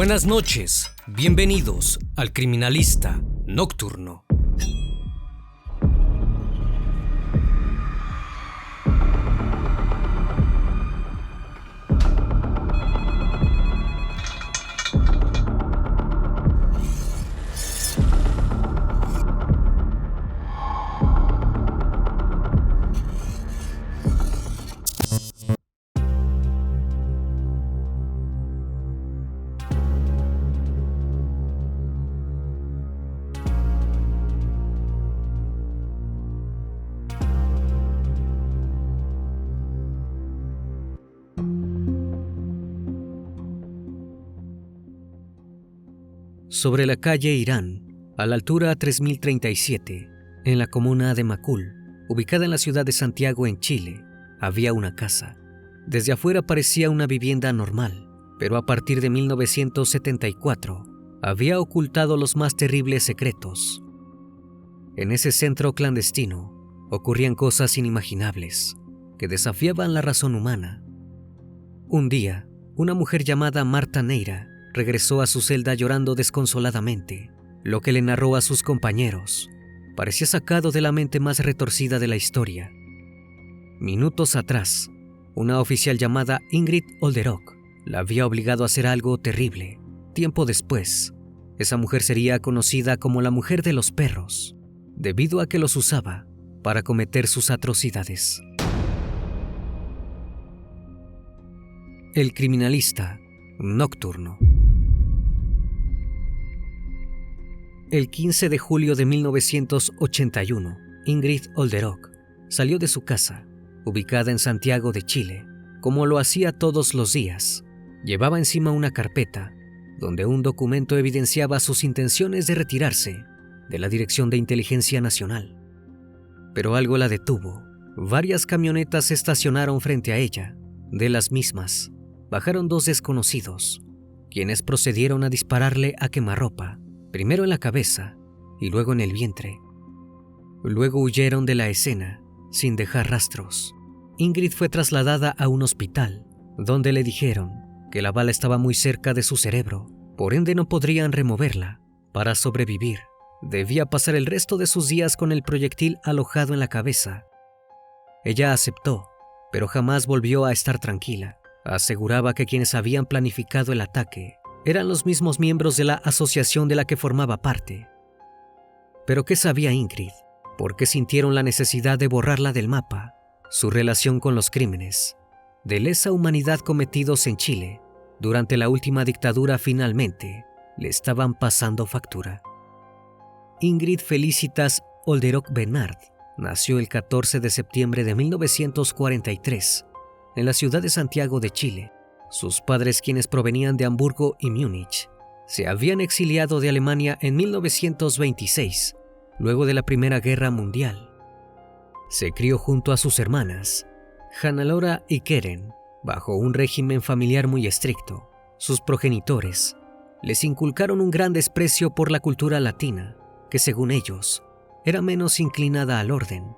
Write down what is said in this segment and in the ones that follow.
Buenas noches, bienvenidos al Criminalista Nocturno. Sobre la calle Irán, a la altura 3037, en la comuna de Macul, ubicada en la ciudad de Santiago, en Chile, había una casa. Desde afuera parecía una vivienda normal, pero a partir de 1974 había ocultado los más terribles secretos. En ese centro clandestino ocurrían cosas inimaginables que desafiaban la razón humana. Un día, una mujer llamada Marta Neira regresó a su celda llorando desconsoladamente. Lo que le narró a sus compañeros parecía sacado de la mente más retorcida de la historia. Minutos atrás, una oficial llamada Ingrid Olderock la había obligado a hacer algo terrible. Tiempo después, esa mujer sería conocida como la mujer de los perros, debido a que los usaba para cometer sus atrocidades. El Criminalista Nocturno. El 15 de julio de 1981, Ingrid Olderock salió de su casa, ubicada en Santiago de Chile, como lo hacía todos los días. Llevaba encima una carpeta, donde un documento evidenciaba sus intenciones de retirarse de la Dirección de Inteligencia Nacional. Pero algo la detuvo. Varias camionetas se estacionaron frente a ella. De las mismas, bajaron dos desconocidos, quienes procedieron a dispararle a quemarropa, primero en la cabeza y luego en el vientre. Luego huyeron de la escena sin dejar rastros. Ingrid fue trasladada a un hospital, donde le dijeron que la bala estaba muy cerca de su cerebro, por ende no podrían removerla. Para sobrevivir, debía pasar el resto de sus días con el proyectil alojado en la cabeza. Ella aceptó, pero jamás volvió a estar tranquila. Aseguraba que quienes habían planificado el ataque eran los mismos miembros de la asociación de la que formaba parte. ¿Pero qué sabía Ingrid? ¿Por qué sintieron la necesidad de borrarla del mapa? Su relación con los crímenes de lesa humanidad cometidos en Chile durante la última dictadura finalmente le estaban pasando factura. Ingrid Felicitas Olderock Bernard nació el 14 de septiembre de 1943 en la ciudad de Santiago de Chile. Sus padres, quienes provenían de Hamburgo y Múnich, se habían exiliado de Alemania en 1926, luego de la Primera Guerra Mundial. Se crió junto a sus hermanas, Hannah-Laura y Keren, bajo un régimen familiar muy estricto. Sus progenitores les inculcaron un gran desprecio por la cultura latina, que según ellos, era menos inclinada al orden.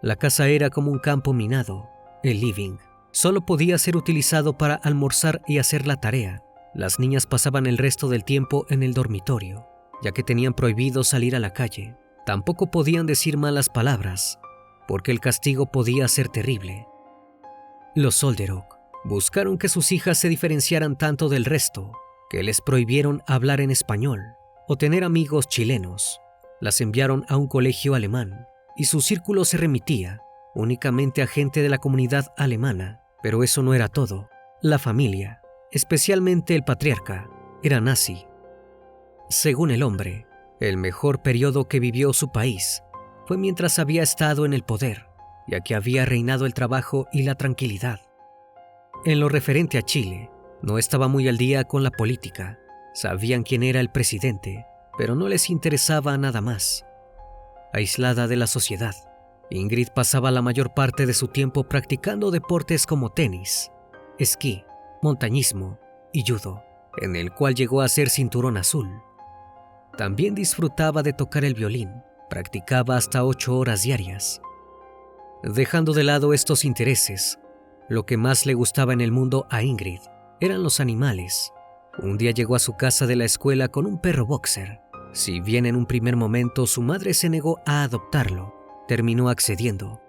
La casa era como un campo minado. El living solo podía ser utilizado para almorzar y hacer la tarea. Las niñas pasaban el resto del tiempo en el dormitorio, ya que tenían prohibido salir a la calle. Tampoco podían decir malas palabras, porque el castigo podía ser terrible. Los Olderock buscaron que sus hijas se diferenciaran tanto del resto, que les prohibieron hablar en español o tener amigos chilenos. Las enviaron a un colegio alemán, y su círculo se remitía únicamente a gente de la comunidad alemana. Pero eso no era todo. La familia, especialmente el patriarca, era nazi. Según el hombre, el mejor periodo que vivió su país fue mientras había estado en el poder, ya que había reinado el trabajo y la tranquilidad. En lo referente a Chile, no estaba muy al día con la política. Sabían quién era el presidente, pero no les interesaba nada más. Aislada de la sociedad, Ingrid pasaba la mayor parte de su tiempo practicando deportes como tenis, esquí, montañismo y judo, en el cual llegó a ser cinturón azul. También disfrutaba de tocar el violín, practicaba hasta 8 horas diarias. Dejando de lado estos intereses, lo que más le gustaba en el mundo a Ingrid eran los animales. Un día llegó a su casa de la escuela con un perro boxer. Si bien en un primer momento su madre se negó a adoptarlo, terminó accediendo.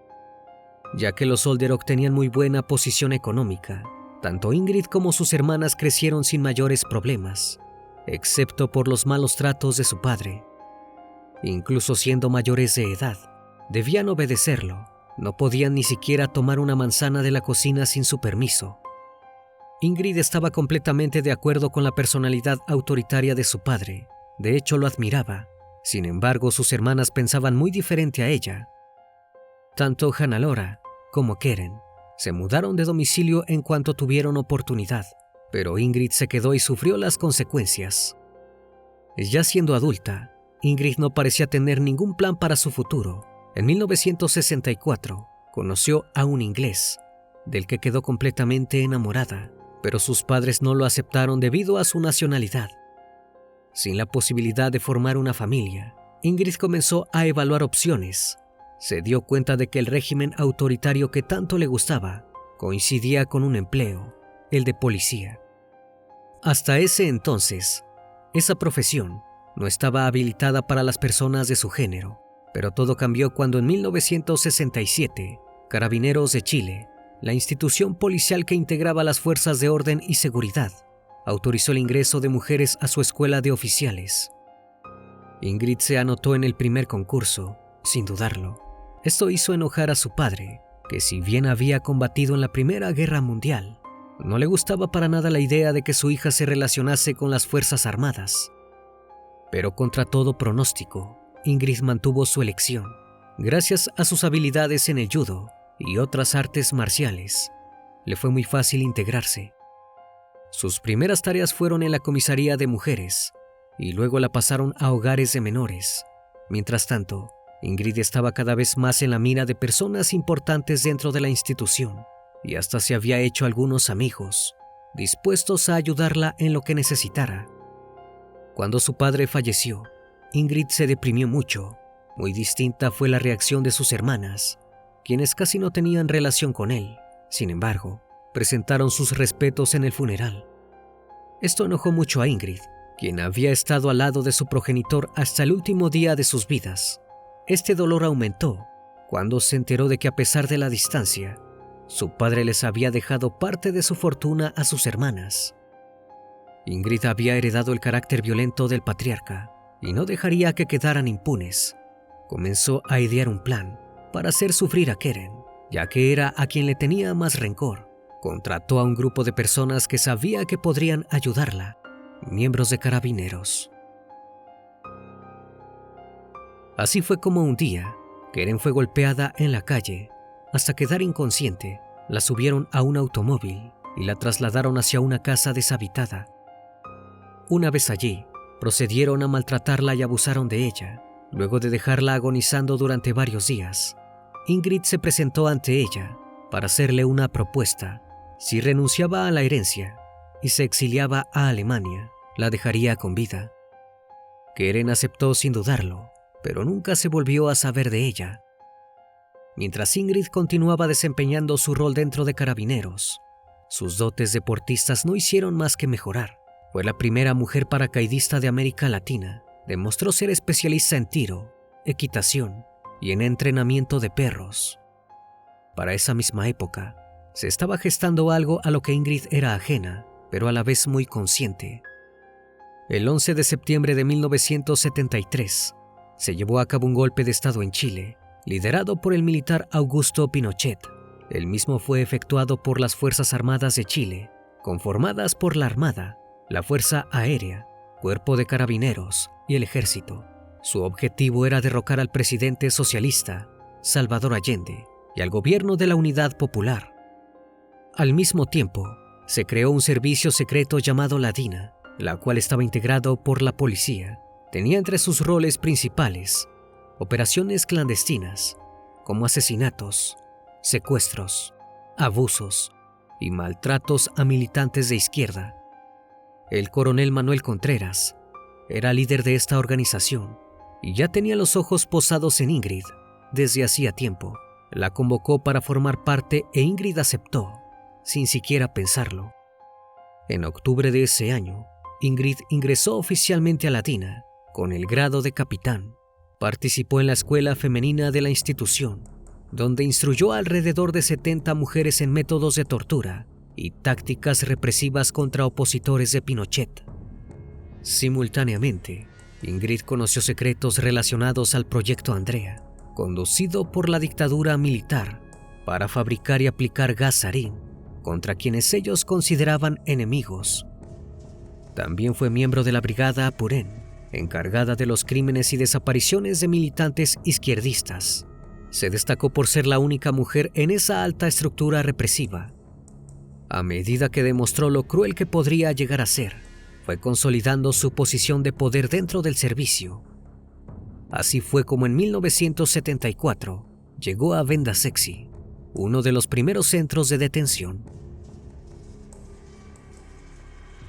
Ya que los Olderock tenían muy buena posición económica, tanto Ingrid como sus hermanas crecieron sin mayores problemas, excepto por los malos tratos de su padre. Incluso siendo mayores de edad, debían obedecerlo. No podían ni siquiera tomar una manzana de la cocina sin su permiso. Ingrid estaba completamente de acuerdo con la personalidad autoritaria de su padre. De hecho, lo admiraba. Sin embargo, sus hermanas pensaban muy diferente a ella. Tanto Hannah-Laura como Keren se mudaron de domicilio en cuanto tuvieron oportunidad, pero Ingrid se quedó y sufrió las consecuencias. Ya siendo adulta, Ingrid no parecía tener ningún plan para su futuro. En 1964, conoció a un inglés, del que quedó completamente enamorada, pero sus padres no lo aceptaron debido a su nacionalidad. Sin la posibilidad de formar una familia, Ingrid comenzó a evaluar opciones. Se dio cuenta de que el régimen autoritario que tanto le gustaba coincidía con un empleo, el de policía. Hasta ese entonces, esa profesión no estaba habilitada para las personas de su género, pero todo cambió cuando en 1967, Carabineros de Chile, la institución policial que integraba las fuerzas de orden y seguridad, autorizó el ingreso de mujeres a su escuela de oficiales. Ingrid se anotó en el primer concurso, sin dudarlo. Esto hizo enojar a su padre, que si bien había combatido en la Primera Guerra Mundial, no le gustaba para nada la idea de que su hija se relacionase con las Fuerzas Armadas. Pero contra todo pronóstico, Ingrid mantuvo su elección. Gracias a sus habilidades en el judo y otras artes marciales, le fue muy fácil integrarse. Sus primeras tareas fueron en la comisaría de mujeres y luego la pasaron a hogares de menores. Mientras tanto, Ingrid estaba cada vez más en la mira de personas importantes dentro de la institución y hasta se había hecho algunos amigos, dispuestos a ayudarla en lo que necesitara. Cuando su padre falleció, Ingrid se deprimió mucho. Muy distinta fue la reacción de sus hermanas, quienes casi no tenían relación con él. Sin embargo, presentaron sus respetos en el funeral. Esto enojó mucho a Ingrid, quien había estado al lado de su progenitor hasta el último día de sus vidas. Este dolor aumentó cuando se enteró de que a pesar de la distancia, su padre les había dejado parte de su fortuna a sus hermanas. Ingrid había heredado el carácter violento del patriarca y no dejaría que quedaran impunes. Comenzó a idear un plan para hacer sufrir a Keren, ya que era a quien le tenía más rencor. Contrató a un grupo de personas que sabía que podrían ayudarla, miembros de Carabineros. Así fue como un día, Keren fue golpeada en la calle. Hasta quedar inconsciente, la subieron a un automóvil y la trasladaron hacia una casa deshabitada. Una vez allí, procedieron a maltratarla y abusaron de ella. Luego de dejarla agonizando durante varios días, Ingrid se presentó ante ella para hacerle una propuesta. Si renunciaba a la herencia y se exiliaba a Alemania, la dejaría con vida. Keren aceptó sin dudarlo, pero nunca se volvió a saber de ella. Mientras Ingrid continuaba desempeñando su rol dentro de Carabineros, sus dotes deportistas no hicieron más que mejorar. Fue la primera mujer paracaidista de América Latina. Demostró ser especialista en tiro, equitación y en entrenamiento de perros. Para esa misma época, se estaba gestando algo a lo que Ingrid era ajena, pero a la vez muy consciente. El 11 de septiembre de 1973, se llevó a cabo un golpe de Estado en Chile, liderado por el militar Augusto Pinochet. El mismo fue efectuado por las Fuerzas Armadas de Chile, conformadas por la Armada, la Fuerza Aérea, Cuerpo de Carabineros y el Ejército. Su objetivo era derrocar al presidente socialista, Salvador Allende, y al gobierno de la Unidad Popular. Al mismo tiempo, se creó un servicio secreto llamado la DINA, la cual estaba integrado por la policía. Tenía entre sus roles principales operaciones clandestinas, como asesinatos, secuestros, abusos y maltratos a militantes de izquierda. El coronel Manuel Contreras era líder de esta organización y ya tenía los ojos posados en Ingrid desde hacía tiempo. La convocó para formar parte e Ingrid aceptó, sin siquiera pensarlo. En octubre de ese año, Ingrid ingresó oficialmente a la DINA con el grado de capitán. Participó en la escuela femenina de la institución, donde instruyó a alrededor de 70 mujeres en métodos de tortura y tácticas represivas contra opositores de Pinochet. Simultáneamente, Ingrid conoció secretos relacionados al Proyecto Andrea, conducido por la dictadura militar para fabricar y aplicar gas sarín contra quienes ellos consideraban enemigos. También fue miembro de la Brigada Apuren, encargada de los crímenes y desapariciones de militantes izquierdistas. Se destacó por ser la única mujer en esa alta estructura represiva. A medida que demostró lo cruel que podría llegar a ser, fue consolidando su posición de poder dentro del servicio. Así fue como en 1974 llegó a Venda Sexy, uno de los primeros centros de detención.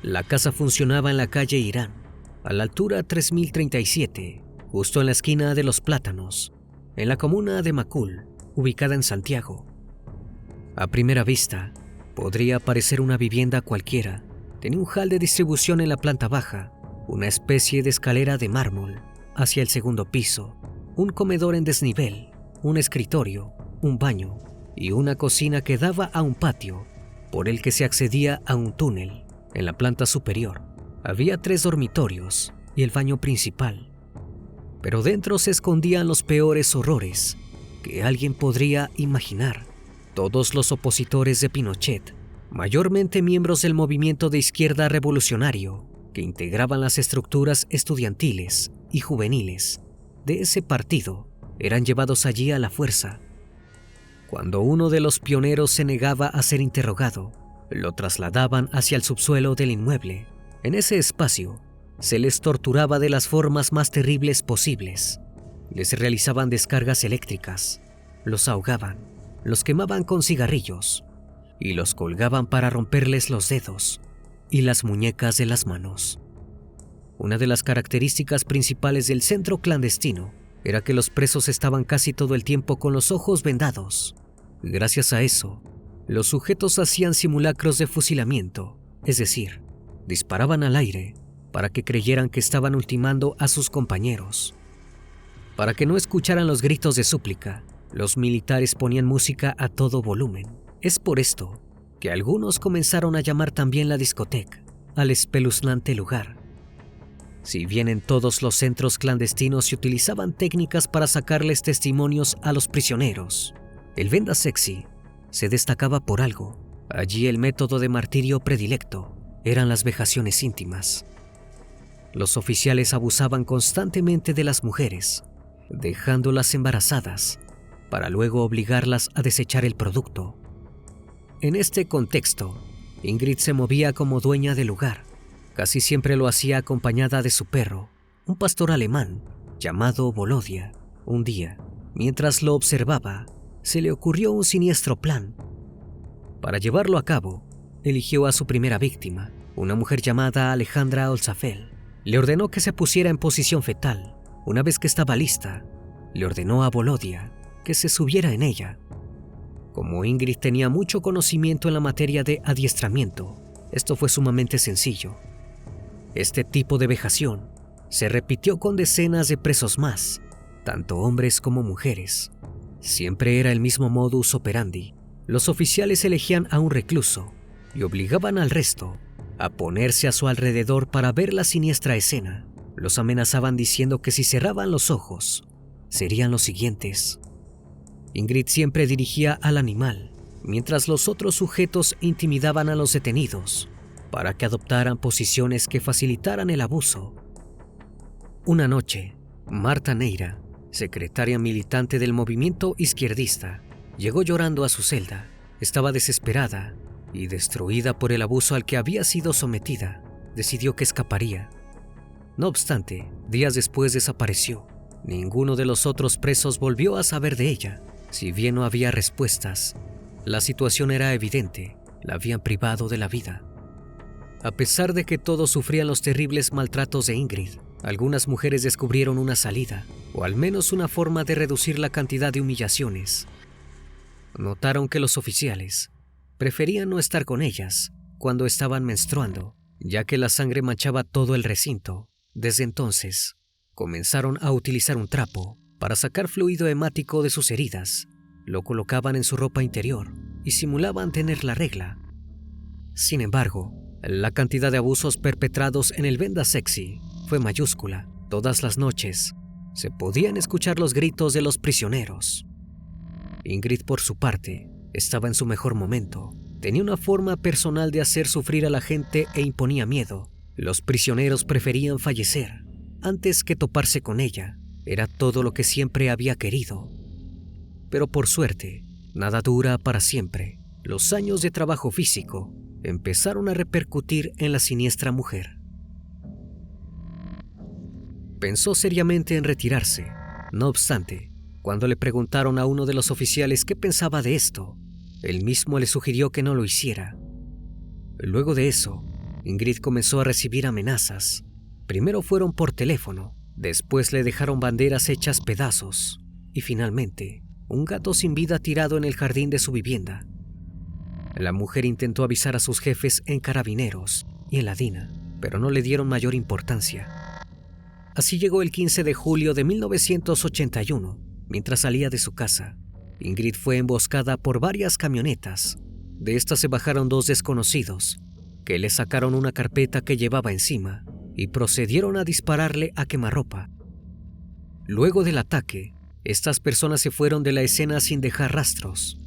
La casa funcionaba en la calle Irán, a la altura 3037, justo en la esquina de Los Plátanos, en la comuna de Macul, ubicada en Santiago. A primera vista, podría parecer una vivienda cualquiera. Tenía un hall de distribución en la planta baja, una especie de escalera de mármol hacia el segundo piso, un comedor en desnivel, un escritorio, un baño y una cocina que daba a un patio por el que se accedía a un túnel. En la planta superior había 3 dormitorios y el baño principal, pero dentro se escondían los peores horrores que alguien podría imaginar. Todos los opositores de Pinochet, mayormente miembros del movimiento de izquierda revolucionario, que integraban las estructuras estudiantiles y juveniles de ese partido, eran llevados allí a la fuerza. Cuando uno de los pioneros se negaba a ser interrogado, lo trasladaban hacia el subsuelo del inmueble. En ese espacio, se les torturaba de las formas más terribles posibles. Les realizaban descargas eléctricas, los ahogaban, los quemaban con cigarrillos y los colgaban para romperles los dedos y las muñecas de las manos. Una de las características principales del centro clandestino era que los presos estaban casi todo el tiempo con los ojos vendados. Gracias a eso, los sujetos hacían simulacros de fusilamiento, es decir, disparaban al aire para que creyeran que estaban ultimando a sus compañeros. Para que no escucharan los gritos de súplica, los militares ponían música a todo volumen. Es por esto que algunos comenzaron a llamar también la discoteca al espeluznante lugar. Si bien en todos los centros clandestinos se utilizaban técnicas para sacarles testimonios a los prisioneros, el Venda Sexy se destacaba por algo. Allí el método de martirio predilecto eran las vejaciones íntimas. Los oficiales abusaban constantemente de las mujeres, dejándolas embarazadas para luego obligarlas a desechar el producto. En este contexto, Ingrid se movía como dueña del lugar. Casi siempre lo hacía acompañada de su perro, un pastor alemán llamado Volodia. Un día, mientras lo observaba, se le ocurrió un siniestro plan. Para llevarlo a cabo, eligió a su primera víctima, una mujer llamada Alejandra Olzafel. Le ordenó que se pusiera en posición fetal. Una vez que estaba lista, le ordenó a Volodia que se subiera en ella. Como Ingrid tenía mucho conocimiento en la materia de adiestramiento, esto fue sumamente sencillo. Este tipo de vejación se repitió con decenas de presos más, tanto hombres como mujeres. Siempre era el mismo modus operandi. Los oficiales elegían a un recluso y obligaban al resto a ponerse a su alrededor para ver la siniestra escena. Los amenazaban diciendo que si cerraban los ojos, serían los siguientes. Ingrid siempre dirigía al animal, mientras los otros sujetos intimidaban a los detenidos para que adoptaran posiciones que facilitaran el abuso. Una noche, Marta Neira, secretaria militante del movimiento izquierdista, llegó llorando a su celda. Estaba desesperada y destruida por el abuso al que había sido sometida. Decidió que escaparía. No obstante, días después desapareció. Ninguno de los otros presos volvió a saber de ella. Si bien no había respuestas, la situación era evidente. La habían privado de la vida. A pesar de que todos sufrían los terribles maltratos de Ingrid, algunas mujeres descubrieron una salida, o al menos una forma de reducir la cantidad de humillaciones. Notaron que los oficiales preferían no estar con ellas cuando estaban menstruando, ya que la sangre manchaba todo el recinto. Desde entonces, comenzaron a utilizar un trapo para sacar fluido hemático de sus heridas. Lo colocaban en su ropa interior y simulaban tener la regla. Sin embargo, la cantidad de abusos perpetrados en el Venda Sexy fue mayúscula. Todas las noches se podían escuchar los gritos de los prisioneros. Ingrid, por su parte, estaba en su mejor momento. Tenía una forma personal de hacer sufrir a la gente e imponía miedo. Los prisioneros preferían fallecer antes que toparse con ella. Era todo lo que siempre había querido. Pero por suerte, nada dura para siempre. Los años de trabajo físico empezaron a repercutir en la siniestra mujer. Pensó seriamente en retirarse. No obstante, cuando le preguntaron a uno de los oficiales qué pensaba de esto, él mismo le sugirió que no lo hiciera. Luego de eso, Ingrid comenzó a recibir amenazas. Primero fueron por teléfono, después le dejaron banderas hechas pedazos y finalmente un gato sin vida tirado en el jardín de su vivienda. La mujer intentó avisar a sus jefes en Carabineros y en la DINA, pero no le dieron mayor importancia. Así llegó el 15 de julio de 1981, mientras salía de su casa. Ingrid fue emboscada por varias camionetas. De estas se bajaron dos desconocidos, que le sacaron una carpeta que llevaba encima y procedieron a dispararle a quemarropa. Luego del ataque, estas personas se fueron de la escena sin dejar rastros.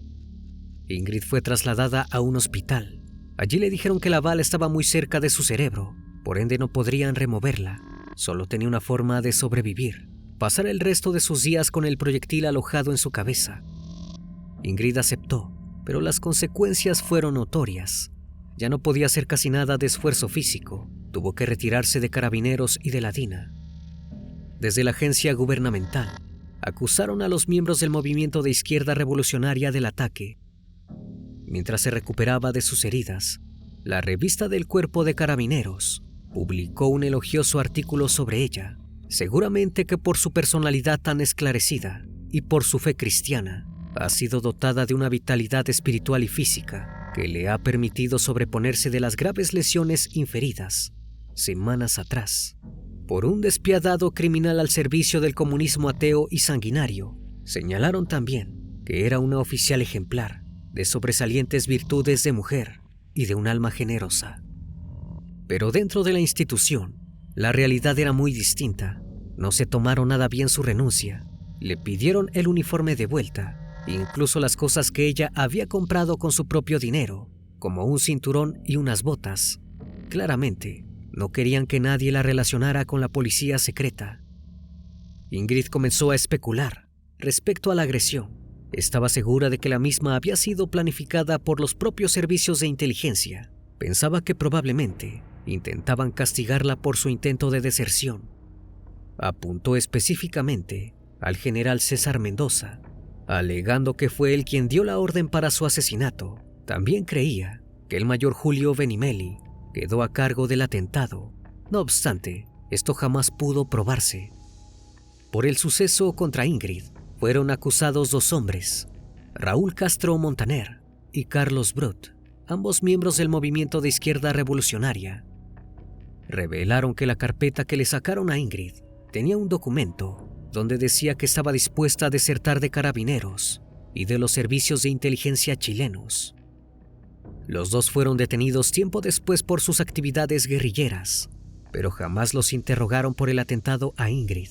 Ingrid fue trasladada a un hospital. Allí le dijeron que la bala estaba muy cerca de su cerebro, por ende no podrían removerla. Solo tenía una forma de sobrevivir: pasar el resto de sus días con el proyectil alojado en su cabeza. Ingrid aceptó, pero las consecuencias fueron notorias. Ya no podía hacer casi nada de esfuerzo físico. Tuvo que retirarse de Carabineros y de la DINA. Desde la agencia gubernamental, acusaron a los miembros del movimiento de izquierda revolucionaria del ataque. Mientras se recuperaba de sus heridas, la revista del Cuerpo de Carabineros publicó un elogioso artículo sobre ella, seguramente que por su personalidad tan esclarecida y por su fe cristiana, ha sido dotada de una vitalidad espiritual y física que le ha permitido sobreponerse de las graves lesiones inferidas semanas atrás por un despiadado criminal al servicio del comunismo ateo y sanguinario. Señalaron también que era una oficial ejemplar, de sobresalientes virtudes de mujer y de un alma generosa. Pero dentro de la institución, la realidad era muy distinta. No se tomaron nada bien su renuncia. Le pidieron el uniforme de vuelta, incluso las cosas que ella había comprado con su propio dinero, como un cinturón y unas botas. Claramente, no querían que nadie la relacionara con la policía secreta. Ingrid comenzó a especular respecto a la agresión. Estaba segura de que la misma había sido planificada por los propios servicios de inteligencia. Pensaba que probablemente intentaban castigarla por su intento de deserción. Apuntó específicamente al general César Mendoza, alegando que fue él quien dio la orden para su asesinato. También creía que el mayor Julio Benimeli quedó a cargo del atentado. No obstante, esto jamás pudo probarse. Por el suceso contra Ingrid fueron acusados dos hombres, Raúl Castro Montaner y Carlos Brut, ambos miembros del movimiento de izquierda revolucionaria. Revelaron que la carpeta que le sacaron a Ingrid tenía un documento donde decía que estaba dispuesta a desertar de Carabineros y de los servicios de inteligencia chilenos. Los dos fueron detenidos tiempo después por sus actividades guerrilleras, pero jamás los interrogaron por el atentado a Ingrid.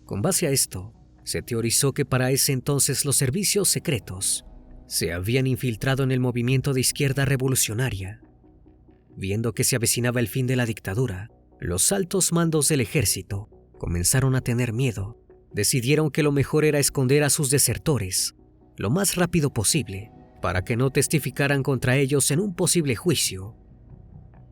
Con base a esto, se teorizó que para ese entonces los servicios secretos se habían infiltrado en el movimiento de izquierda revolucionaria. Viendo que se avecinaba el fin de la dictadura, los altos mandos del ejército comenzaron a tener miedo. Decidieron que lo mejor era esconder a sus desertores lo más rápido posible para que no testificaran contra ellos en un posible juicio.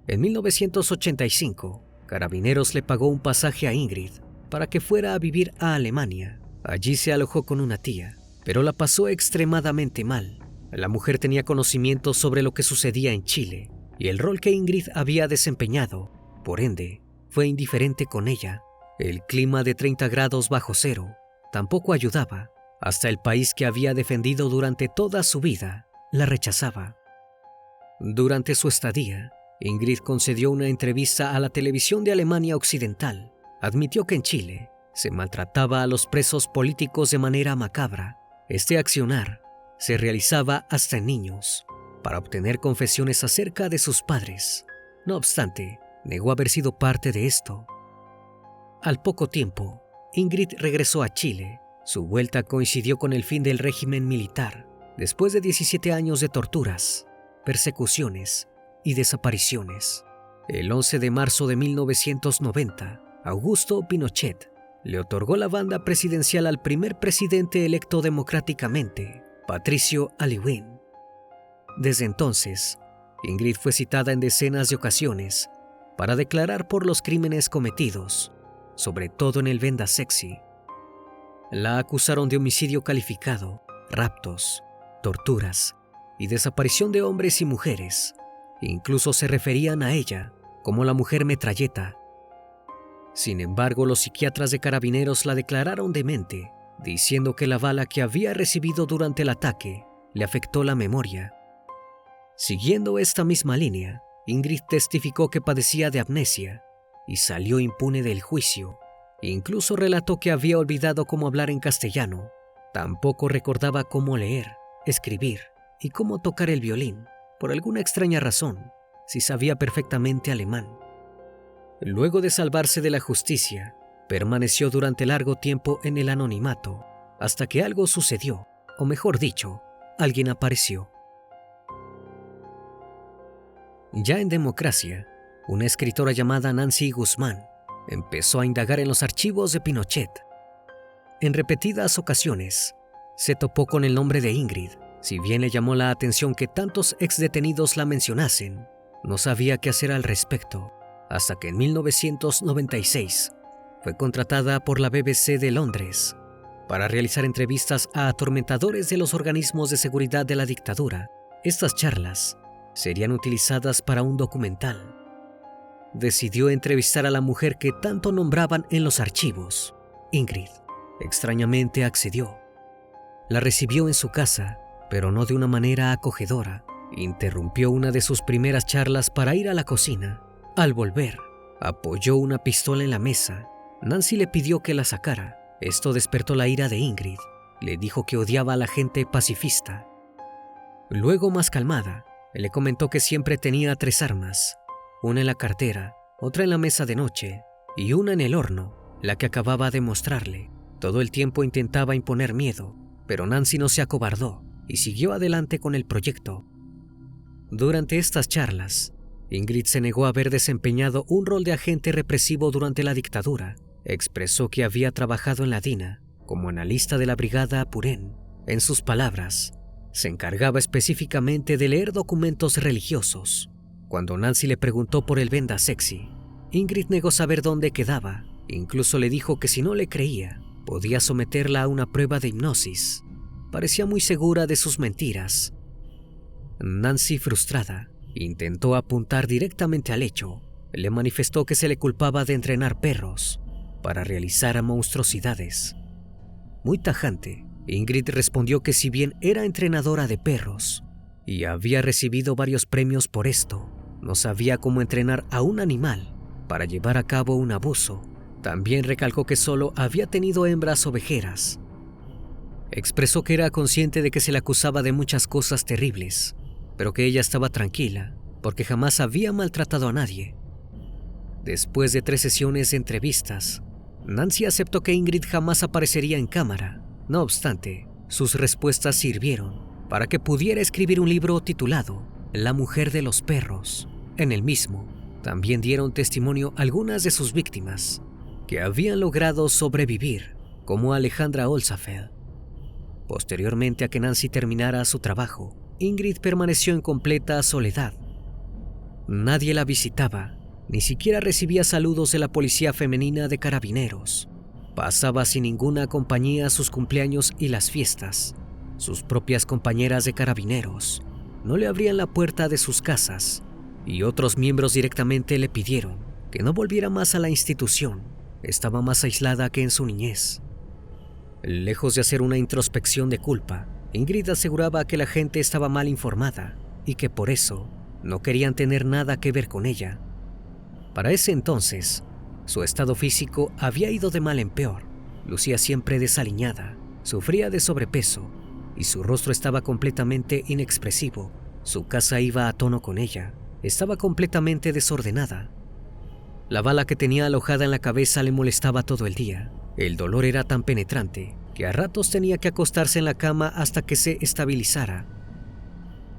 En 1985, Carabineros le pagó un pasaje a Ingrid para que fuera a vivir a Alemania. Allí se alojó con una tía, pero la pasó extremadamente mal. La mujer tenía conocimiento sobre lo que sucedía en Chile y el rol que Ingrid había desempeñado. Por ende, fue indiferente con ella. El clima de 30 grados bajo cero tampoco ayudaba. Hasta el país que había defendido durante toda su vida la rechazaba. Durante su estadía, Ingrid concedió una entrevista a la televisión de Alemania Occidental. Admitió que en Chile se maltrataba a los presos políticos de manera macabra. Este accionar se realizaba hasta en niños, para obtener confesiones acerca de sus padres. No obstante, negó haber sido parte de esto. Al poco tiempo, Ingrid regresó a Chile. Su vuelta coincidió con el fin del régimen militar, después de 17 años de torturas, persecuciones y desapariciones. El 11 de marzo de 1990, Augusto Pinochet le otorgó la banda presidencial al primer presidente electo democráticamente, Patricio Aylwin. Desde entonces, Ingrid fue citada en decenas de ocasiones para declarar por los crímenes cometidos, sobre todo en el Venda Sexy. La acusaron de homicidio calificado, raptos, torturas y desaparición de hombres y mujeres. Incluso se referían a ella como la mujer metralleta. Sin embargo, los psiquiatras de Carabineros la declararon demente, diciendo que la bala que había recibido durante el ataque le afectó la memoria. Siguiendo esta misma línea, Ingrid testificó que padecía de amnesia y salió impune del juicio. Incluso relató que había olvidado cómo hablar en castellano. Tampoco recordaba cómo leer, escribir y cómo tocar el violín. Por alguna extraña razón, sí sabía perfectamente alemán. Luego de salvarse de la justicia, permaneció durante largo tiempo en el anonimato, hasta que algo sucedió, o mejor dicho, alguien apareció. Ya en democracia, una escritora llamada Nancy Guzmán empezó a indagar en los archivos de Pinochet. En repetidas ocasiones, se topó con el nombre de Ingrid. Si bien le llamó la atención que tantos exdetenidos la mencionasen, no sabía qué hacer al respecto, hasta que en 1996 fue contratada por la BBC de Londres para realizar entrevistas a atormentadores de los organismos de seguridad de la dictadura. Estas charlas serían utilizadas para un documental. Decidió entrevistar a la mujer que tanto nombraban en los archivos. Ingrid, extrañamente, accedió. La recibió en su casa, pero no de una manera acogedora. Interrumpió una de sus primeras charlas para ir a la cocina. Al volver, apoyó una pistola en la mesa. Nancy le pidió que la sacara. Esto despertó la ira de Ingrid. Le dijo que odiaba a la gente pacifista. Luego, más calmada, le comentó que siempre tenía 3 armas. Una en la cartera, otra en la mesa de noche y una en el horno, la que acababa de mostrarle. Todo el tiempo intentaba imponer miedo, pero Nancy no se acobardó y siguió adelante con el proyecto. Durante estas charlas, Ingrid se negó a haber desempeñado un rol de agente represivo durante la dictadura. Expresó que había trabajado en la DINA como analista de la brigada Apurén. En sus palabras, se encargaba específicamente de leer documentos religiosos. Cuando Nancy le preguntó por el Venda Sexy, Ingrid negó saber dónde quedaba. Incluso le dijo que si no le creía, podía someterla a una prueba de hipnosis. Parecía muy segura de sus mentiras. Nancy, frustrada, intentó apuntar directamente al hecho. Le manifestó que se le culpaba de entrenar perros para realizar monstruosidades. Muy tajante, Ingrid respondió que si bien era entrenadora de perros y había recibido varios premios por esto, no sabía cómo entrenar a un animal para llevar a cabo un abuso. También recalcó que solo había tenido hembras ovejeras. Expresó que era consciente de que se le acusaba de muchas cosas terribles, pero que ella estaba tranquila porque jamás había maltratado a nadie. Después de 3 sesiones de entrevistas, Nancy aceptó que Ingrid jamás aparecería en cámara. No obstante, sus respuestas sirvieron para que pudiera escribir un libro titulado La mujer de los perros. En el mismo, también dieron testimonio algunas de sus víctimas que habían logrado sobrevivir, como Alejandra Olzafeld. Posteriormente a que Nancy terminara su trabajo, Ingrid permaneció en completa soledad. Nadie la visitaba, ni siquiera recibía saludos de la policía femenina de Carabineros. Pasaba sin ninguna compañía sus cumpleaños y las fiestas. Sus propias compañeras de Carabineros no le abrían la puerta de sus casas y otros miembros directamente le pidieron que no volviera más a la institución. Estaba más aislada que en su niñez. Lejos de hacer una introspección de culpa, Ingrid aseguraba que la gente estaba mal informada y que por eso no querían tener nada que ver con ella. Para ese entonces, su estado físico había ido de mal en peor. Lucía siempre desaliñada, sufría de sobrepeso y su rostro estaba completamente inexpresivo. Su casa iba a tono con ella, estaba completamente desordenada. La bala que tenía alojada en la cabeza le molestaba todo el día. El dolor era tan penetrante que a ratos tenía que acostarse en la cama hasta que se estabilizara.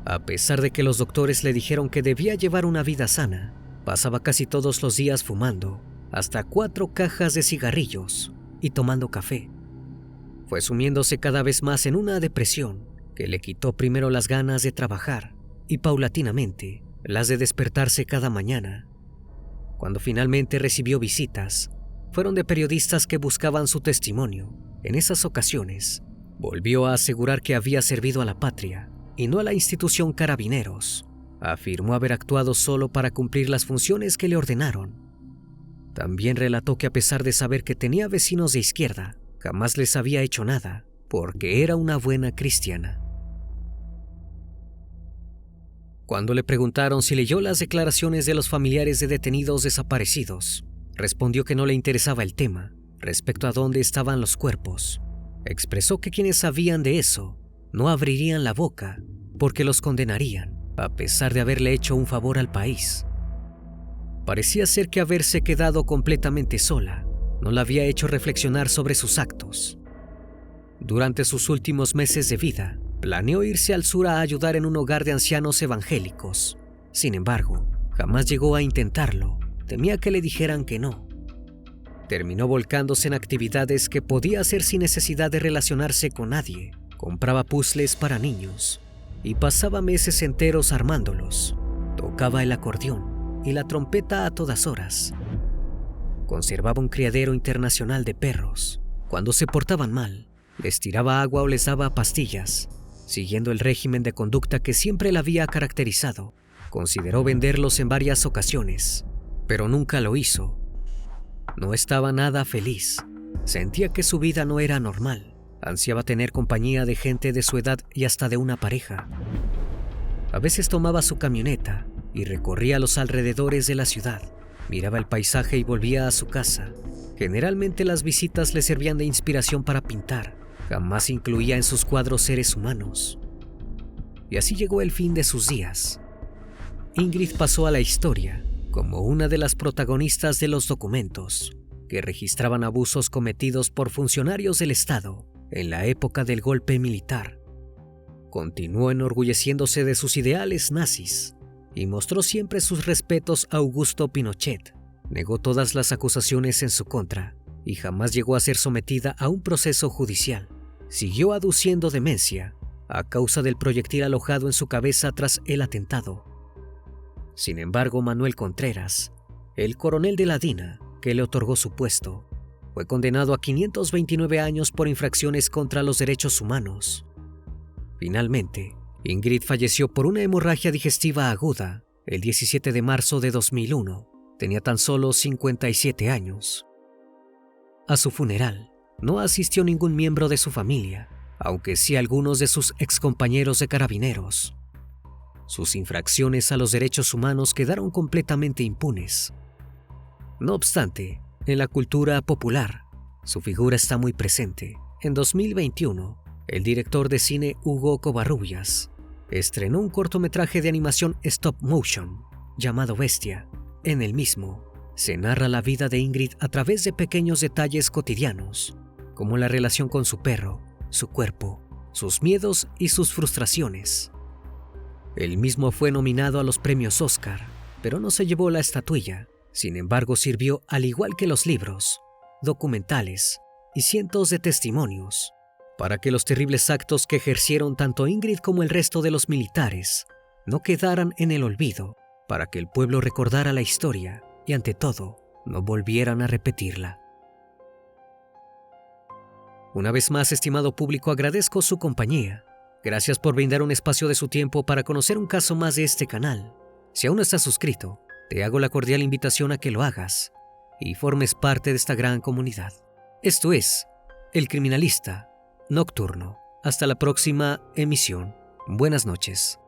A pesar de que los doctores le dijeron que debía llevar una vida sana, pasaba casi todos los días fumando hasta 4 cajas de cigarrillos y tomando café. Fue sumiéndose cada vez más en una depresión que le quitó primero las ganas de trabajar y paulatinamente las de despertarse cada mañana. Cuando finalmente recibió visitas, fueron de periodistas que buscaban su testimonio. En esas ocasiones, volvió a asegurar que había servido a la patria y no a la institución Carabineros. Afirmó haber actuado solo para cumplir las funciones que le ordenaron. También relató que a pesar de saber que tenía vecinos de izquierda, jamás les había hecho nada, porque era una buena cristiana. Cuando le preguntaron si leyó las declaraciones de los familiares de detenidos desaparecidos, respondió que no le interesaba el tema respecto a dónde estaban los cuerpos. Expresó que quienes sabían de eso no abrirían la boca porque los condenarían, a pesar de haberle hecho un favor al país. Parecía ser que haberse quedado completamente sola no la había hecho reflexionar sobre sus actos. Durante sus últimos meses de vida, planeó irse al sur a ayudar en un hogar de ancianos evangélicos. Sin embargo, jamás llegó a intentarlo. Temía que le dijeran que no. Terminó volcándose en actividades que podía hacer sin necesidad de relacionarse con nadie. Compraba puzzles para niños y pasaba meses enteros armándolos. Tocaba el acordeón y la trompeta a todas horas. Conservaba un criadero internacional de perros. Cuando se portaban mal, les tiraba agua o les daba pastillas, siguiendo el régimen de conducta que siempre la había caracterizado. Consideró venderlos en varias ocasiones, pero nunca lo hizo. No estaba nada feliz. Sentía que su vida no era normal. Ansiaba tener compañía de gente de su edad y hasta de una pareja. A veces tomaba su camioneta y recorría los alrededores de la ciudad. Miraba el paisaje y volvía a su casa. Generalmente las visitas le servían de inspiración para pintar. Jamás incluía en sus cuadros seres humanos. Y así llegó el fin de sus días. Ingrid pasó a la historia como una de las protagonistas de los documentos que registraban abusos cometidos por funcionarios del Estado en la época del golpe militar. Continuó enorgulleciéndose de sus ideales nazis y mostró siempre sus respetos a Augusto Pinochet. Negó todas las acusaciones en su contra y jamás llegó a ser sometida a un proceso judicial. Siguió aduciendo demencia a causa del proyectil alojado en su cabeza tras el atentado. Sin embargo, Manuel Contreras, el coronel de la DINA que le otorgó su puesto, fue condenado a 529 años por infracciones contra los derechos humanos. Finalmente, Ingrid falleció por una hemorragia digestiva aguda el 17 de marzo de 2001. Tenía tan solo 57 años. A su funeral no asistió ningún miembro de su familia, aunque sí algunos de sus excompañeros de Carabineros. Sus infracciones a los derechos humanos quedaron completamente impunes. No obstante, en la cultura popular, su figura está muy presente. En 2021, el director de cine Hugo Covarrubias estrenó un cortometraje de animación stop motion llamado Bestia. En el mismo, se narra la vida de Ingrid a través de pequeños detalles cotidianos, como la relación con su perro, su cuerpo, sus miedos y sus frustraciones. El mismo fue nominado a los premios Oscar, pero no se llevó la estatuilla. Sin embargo, sirvió, al igual que los libros, documentales y cientos de testimonios, para que los terribles actos que ejercieron tanto Ingrid como el resto de los militares no quedaran en el olvido, para que el pueblo recordara la historia y, ante todo, no volvieran a repetirla. Una vez más, estimado público, agradezco su compañía. Gracias por brindar un espacio de su tiempo para conocer un caso más de este canal. Si aún no estás suscrito, te hago la cordial invitación a que lo hagas y formes parte de esta gran comunidad. Esto es El Criminalista Nocturno. Hasta la próxima emisión. Buenas noches.